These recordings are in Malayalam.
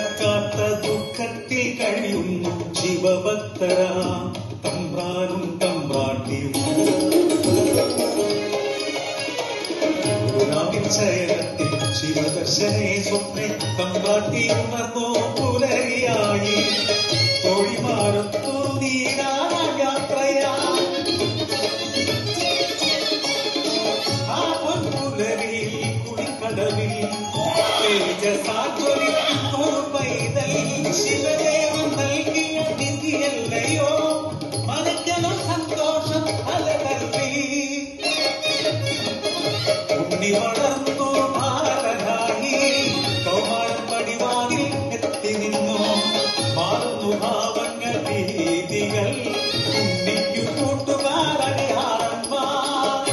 മറക്കാത്ത ദുഃഖത്തിൽ കഴിയുന്നു ശിവഭക്തരാം തമ്പ്രാനും തമ്പ്രാട്ടിയും. ശയനത്തിൽ ശിവദർശനേ സ്വപ്നെ തമ്പ്രാട്ടി ഉണർന്നോ പുലരിയായി. തൊഴിമാരത്തു നീരായാത്രയാ ആ പൊൻപുലരിൽ കുളിക്കടവിൽ തേജസാജ്വലിക്കുന്നൊരു പൈതൽ ശിവദേവൻ നൽകിയ നിധിയല്ലയോ മനക്കലോ സന്തോഷം അലകർവി. ഉണ്ണി വളർന്നു ഭാരനായി കൗമാരം പടിവാതിൽ എത്തി നിന്നു. മാറുന്നു ഭാവങ്ങൾ രീതികൾ ഉണ്ണിക്കു കൂട്ടുകാരടിയാറന്മാർ.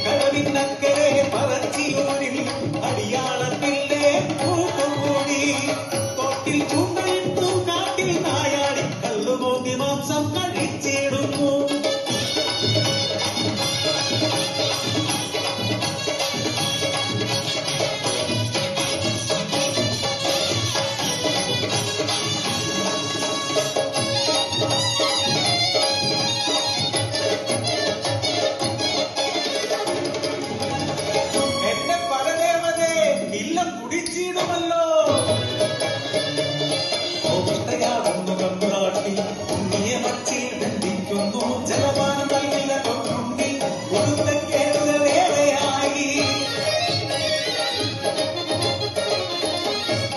കടവിനക്കരെ പറച്ചിയൂരിൽ അടിയാളത്തിലെ കൂട്ടുകൂടി. തോട്ടിൽ ചൂണ്ടയിട്ടു കാട്ടിൽ നായാടി കല്ലുമോന്തി മാംസം കഴിച്ചിടുന്നു. കുടിച്ചിടുമല്ലോ ഓർത്തയാവുന്നു തമ്പ്രാട്ടി. ഉണ്ണിയെ മച്ചിൽ ബന്ധിക്കുന്നു ജലപാനം നൽകില്ല കൊണ്ടുണ്ടി. ഒടുക്കക്കേറുക വേറെയായി.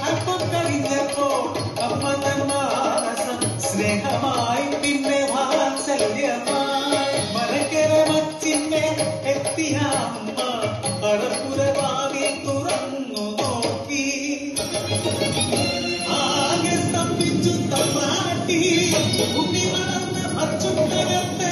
അല്പം കഴിഞ്ഞപ്പോ അമ്മ തന്മാനസം സ്നേഹമായി പിന്നെ വാത്സല്യമായി. മരക്കര മച്ചിന്നെ എത്തിയ അമ്മ അടപ്പുരവാതിൽ തുറന്നു നോക്കി. ആകെ സ്തംഭിച്ചു തമ്പ്രാട്ടി. ഉണ്ണി വളർന്ന പച്ചുണ്ടകത്ത്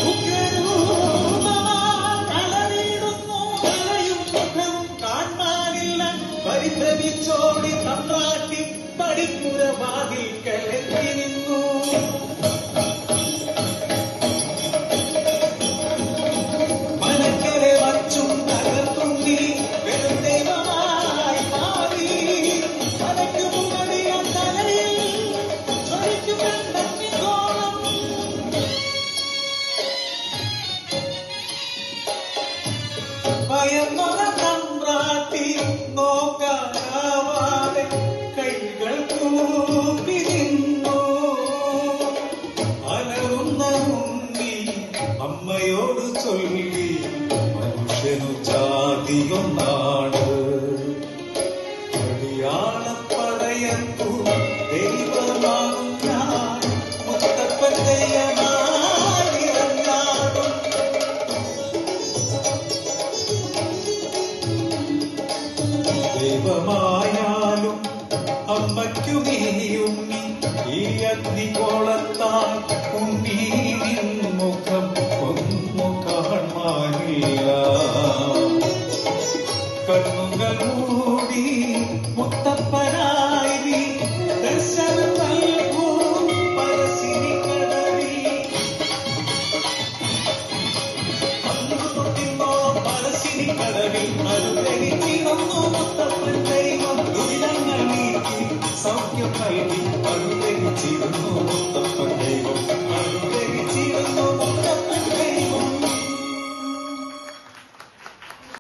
ഉഗ്രരൂപമാളവിടുന്നു. കളയും മുഖവും കാണാനില്ല. പരിഭ്രമിച്ചോടി തമ്പ്രാട്ടി പടിപ്പുരവാതിൽ കലത്തി നിന്നു. മനക്കരെ വച്ചും തകർത്തുണ്ണി വെറും ദൈവമായി മാറി. തലയ്ക്കു മുകളിയ തലയിൽ ചൊരിക്കു കണ്ടോളം ഭയന്നൊര തമ്പ്രാട്ടി നോക്കാനാവാതെ കൈകൾ കൂപ്പി നിന്നു. അലറുന്ന ഉണ്ണി അമ്മയോട് ചൊല്ലി മനുഷ്യനു ജാതിയൊന്നാണ്. അടിയാളപ്പടയത്തു ദൈവമാകും ഞാൻ മുത്തപ്പൻ ദൈവമായിരഞ്ഞാടും. ദൈവമായാലും അമ്മയ്ക്കു നീ ഉണ്ണി ഈ അഗ്നികോളത്താൽ ഉണ്ണി മുഖം ഒന്നു കാണാനില്ല. കണ്ണുകൾ മൂടി മുത്തപ്പനായി ദർശനം നൽകൂ പരശിനിക്കടവിൽ. പരശിനിക്കടവിൽ അനുഗ്രഹിച്ചിടുന്നു മുത്തപ്പൻ ദൈവം. ദുരിതങ്ങൾ നീക്കി സൗഖ്യം നൽകി അനുഗ്രഹിച്ചിടുന്നു മുത്തപ്പൻ ദൈവം.